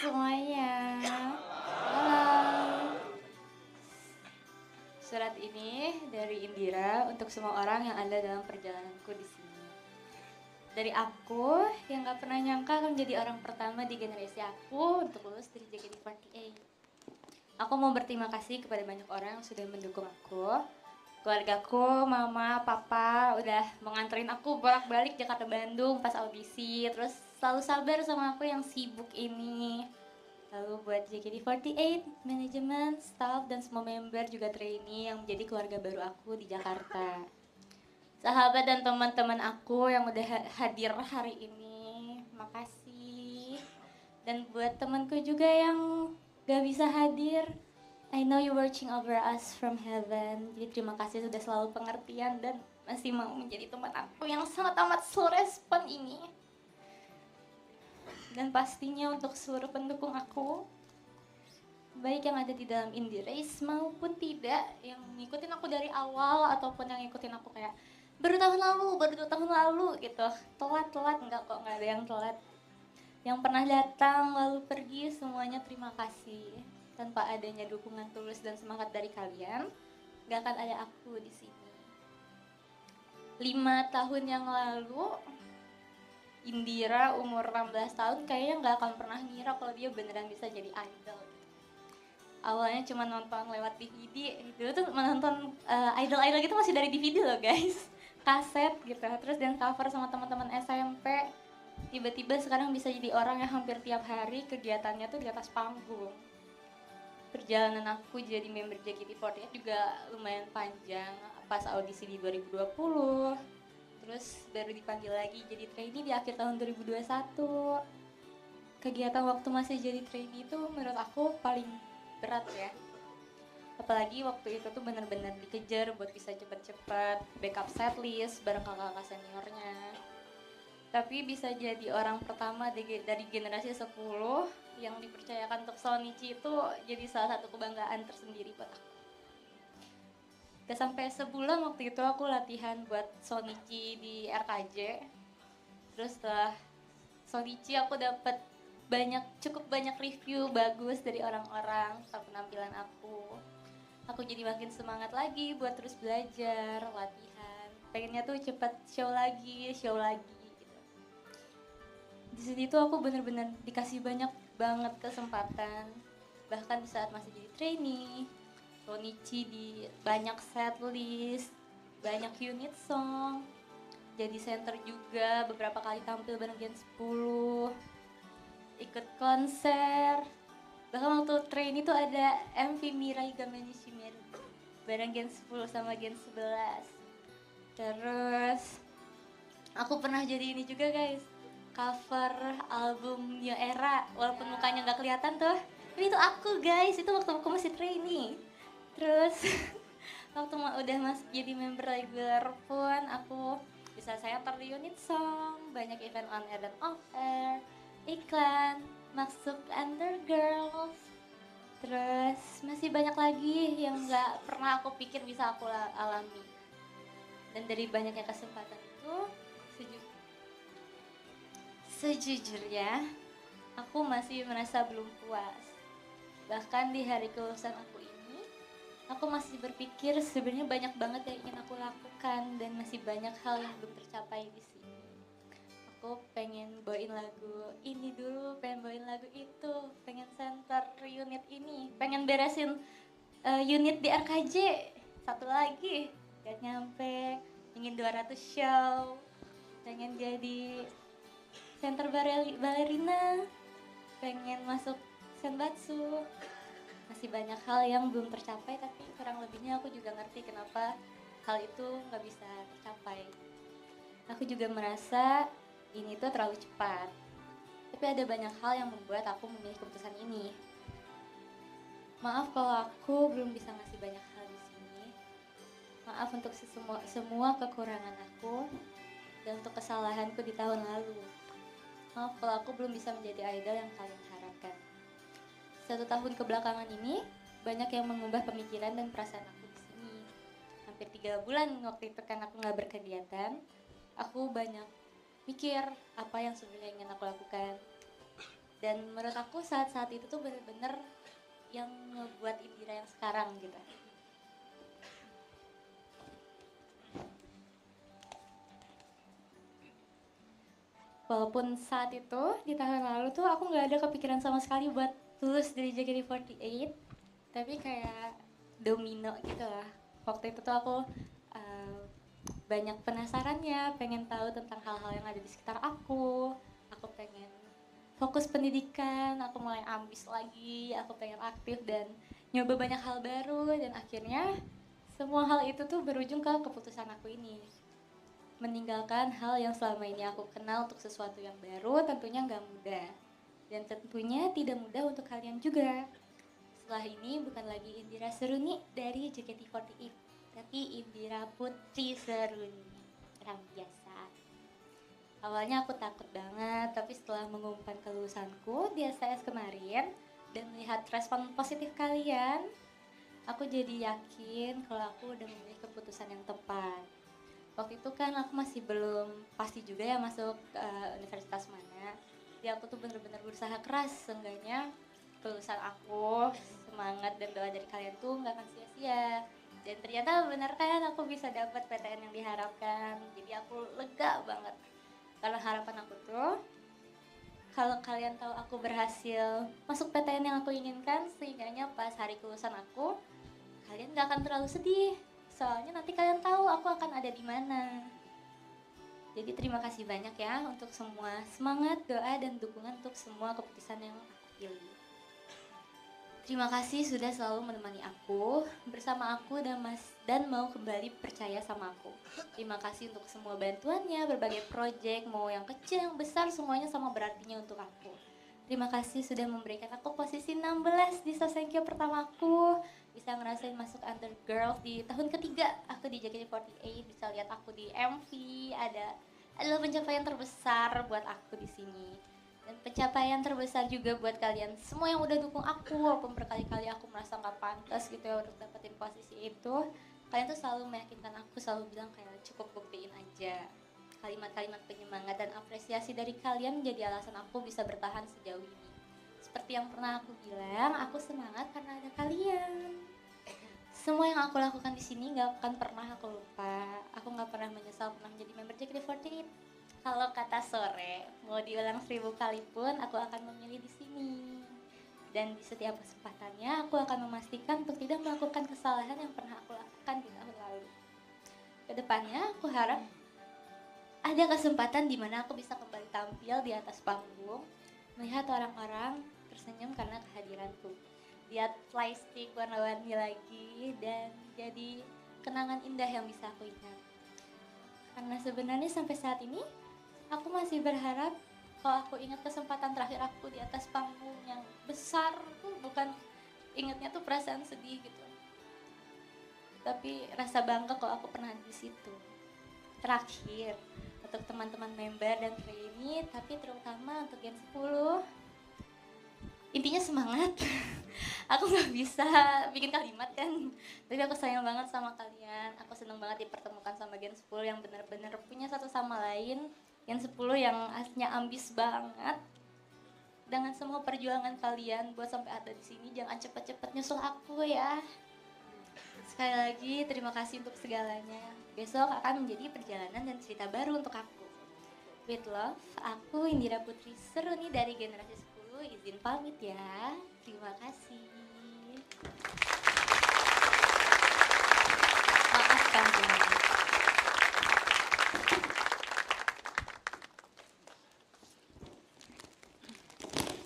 semuanya. Halo. Surat ini dari Indira untuk semua orang yang ada dalam perjalananku di sini. Dari aku yang gak pernah nyangka akan menjadi orang pertama di generasi aku untuk lulus dari JKT48. Aku mau berterima kasih kepada banyak orang yang sudah mendukung aku. Keluargaku, mama, papa udah menganterin aku bolak-balik Jakarta Bandung pas audisi. Terus selalu sabar sama aku yang sibuk ini. Lalu buat JKT48, manajemen, staff, dan semua member juga trainee yang menjadi keluarga baru aku di Jakarta. Sahabat dan teman-teman aku yang udah hadir hari ini, makasih. Dan buat temanku juga yang gak bisa hadir, I know you watching over us from heaven. Jadi terima kasih sudah selalu pengertian dan masih mau menjadi teman aku yang sangat amat slow respon ini. Dan pastinya untuk seluruh pendukung aku, baik yang ada di dalam indie race maupun tidak, yang ngikutin aku dari awal ataupun yang ngikutin aku kayak baru tahun lalu, baru 2 tahun lalu gitu. Telat-telat, enggak kok, enggak ada yang telat. Yang pernah datang lalu pergi, semuanya terima kasih. Tanpa adanya dukungan tulus dan semangat dari kalian, gak akan ada aku di sini. 5 tahun yang lalu, Indira umur 16 tahun kayaknya gak akan pernah ngira kalau dia beneran bisa jadi idol. Awalnya cuma nonton lewat DVD, dulu tuh menonton idol-idol gitu masih dari DVD loh guys. Kaset gitu, terus dan cover sama teman-teman SMP. Tiba-tiba sekarang bisa jadi orang yang hampir tiap hari kegiatannya tuh di atas panggung. Perjalanan aku jadi member JKT48 juga lumayan panjang. Pas audisi di 2020, terus baru dipanggil lagi jadi trainee di akhir tahun 2021. Kegiatan waktu masih jadi trainee itu menurut aku paling berat ya. Apalagi waktu itu tuh benar-benar dikejar buat bisa cepet-cepet backup setlist bareng kakak-kakak seniornya. Tapi bisa jadi orang pertama dari generasi 10 yang dipercayakan untuk Sonichi itu jadi salah satu kebanggaan tersendiri buat aku. Gak sampai sebulan waktu itu aku latihan buat Sonichi di RKJ. Terus setelah Sonichi aku dapat cukup banyak review bagus dari orang-orang tentang penampilan aku. Aku jadi makin semangat lagi buat terus belajar, latihan. Pengennya tuh cepat show lagi gitu. Di sini tuh aku bener-bener dikasih banyak banget kesempatan. Bahkan di saat masih jadi trainee, Sonichi di banyak setlist, banyak unit song, jadi center juga, beberapa kali tampil bareng Gen 10, ikut konser. Bahkan waktu trainee itu ada MV Mirai Gamani Shimeru bareng Gen 10 sama Gen 11. Terus aku pernah jadi ini juga guys, cover album New Era, walaupun mukanya nggak kelihatan tuh. Ini tuh aku guys, itu waktu aku masih trainee. Terus waktu udah masuk jadi member regular pun aku bisa saya di unit song, banyak event on air dan off air, iklan, masuk Under Girls. Terus masih banyak lagi yang nggak pernah aku pikir bisa aku alami. Dan dari banyaknya kesempatan itu, sejujurnya aku masih merasa belum puas. Bahkan di hari kelulusan aku ini, aku masih berpikir sebenarnya banyak banget yang ingin aku lakukan dan masih banyak hal yang belum tercapai di sini. Aku pengen bawain lagu ini dulu, pengen bawain lagu itu, pengen center unit ini, pengen beresin unit di RKJ, satu lagi gak nyampe, ingin 200 show, pengen jadi center balerina, pengen masuk senbatsu. Masih banyak hal yang belum tercapai, tapi kurang lebihnya aku juga ngerti kenapa hal itu gak bisa tercapai. Aku juga merasa ini tuh terlalu cepat. Tapi ada banyak hal yang membuat aku memilih keputusan ini. Maaf kalau aku belum bisa ngasih banyak hal di sini. Maaf untuk semua kekurangan aku dan untuk kesalahanku di tahun lalu. Maaf kalau aku belum bisa menjadi idol yang kalian harapkan. 1 tahun kebelakangan ini, banyak yang mengubah pemikiran dan perasaan aku di sini. Hampir 3 bulan waktu itu kan aku gak berkegiatan, aku banyak mikir apa yang sebenarnya ingin aku lakukan. Dan menurut aku saat-saat itu tuh bener-bener yang ngebuat Indira yang sekarang gitu. Walaupun saat itu di tahun lalu tuh aku nggak ada kepikiran sama sekali buat lulus dari JKT48, tapi kayak domino gitu lah. Waktu itu tuh aku uh, banyak penasarannya, pengen tahu tentang hal-hal yang ada di sekitar aku pengen fokus pendidikan, aku mulai ambis lagi, aku pengen aktif dan nyoba banyak hal baru, dan akhirnya semua hal itu tuh berujung ke keputusan aku ini. Meninggalkan hal yang selama ini aku kenal untuk sesuatu yang baru tentunya nggak mudah. Dan tentunya tidak mudah untuk kalian juga. Setelah ini bukan lagi Indira Seruni dari JKT48, tapi Indira Putri Seruni. Orang biasa. Awalnya aku takut banget, tapi setelah mengumumkan kelulusanku di STS kemarin dan melihat respon positif kalian, aku jadi yakin kalau aku udah memilih keputusan yang tepat. Waktu itu kan aku masih belum pasti juga ya masuk universitas mana. Jadi aku tuh bener-bener berusaha keras, seenggaknya kelulusan aku, semangat dan doa dari kalian tuh nggak akan sia-sia. Dan ternyata benar kan aku bisa dapat PTN yang diharapkan. Jadi aku lega banget. Karena harapan aku tuh, kalau kalian tahu aku berhasil masuk PTN yang aku inginkan, sehingganya pas hari kelulusan aku, kalian nggak akan terlalu sedih. Soalnya nanti kalian tahu aku akan ada di mana. Jadi terima kasih banyak ya untuk semua semangat, doa, dan dukungan untuk semua keputusan yang aku pilih. Terima kasih sudah selalu menemani aku, bersama aku dan mau kembali percaya sama aku. Terima kasih untuk semua bantuannya, berbagai proyek, mau yang kecil, yang besar, semuanya sama berartinya untuk aku. Terima kasih sudah memberikan aku posisi 16 di Sosenkyo pertamaku. Bisa ngerasain masuk Under Girls di tahun ketiga aku di JKT48. Bisa lihat aku di MV. Adalah pencapaian terbesar buat aku di sini. Dan pencapaian terbesar juga buat kalian semua yang udah dukung aku. Walaupun berkali-kali aku merasa gak pantas gitu ya untuk dapetin posisi itu, kalian tuh selalu meyakinkan aku, selalu bilang kayak cukup buktiin aja. Kalimat-kalimat penyemangat dan apresiasi dari kalian menjadi alasan aku bisa bertahan sejauh ini. Seperti yang pernah aku bilang, aku semangat karena ada kalian. Semua yang aku lakukan di sini gak akan pernah aku lupa. Aku gak pernah menyesal pernah menjadi member JKT48. Kalau kata Sore, mau diulang 1000 kali pun aku akan memilih di sini. Dan di setiap kesempatannya aku akan memastikan untuk tidak melakukan kesalahan yang pernah aku lakukan di tahun lalu. Kedepannya aku harap ada kesempatan di mana aku bisa kembali tampil di atas panggung, melihat orang-orang tersenyum karena kehadiranku. Lihat flystick warna-warni lagi dan jadi kenangan indah yang bisa aku ingat. Karena sebenarnya sampai saat ini aku masih berharap kalau aku ingat kesempatan terakhir aku di atas panggung yang besar tuh bukan ingatnya tuh perasaan sedih gitu. Tapi rasa bangga kalau aku pernah di situ. Terakhir, untuk teman-teman member dan trainee, tapi terutama untuk Gen 10, intinya semangat. Aku gak bisa bikin kalimat kan, tapi aku sayang banget sama kalian. Aku seneng banget dipertemukan sama Gen 10 yang benar-benar punya satu sama lain. Gen 10 yang aslinya ambis banget. Dengan semua perjuangan kalian buat sampai ada di sini, jangan cepet-cepet nyusul aku ya. Sekali lagi terima kasih untuk segalanya. Besok akan menjadi perjalanan dan cerita baru untuk aku. With love, aku Indira Putri Seruni dari generasi 10 izin pamit ya. Terima kasih.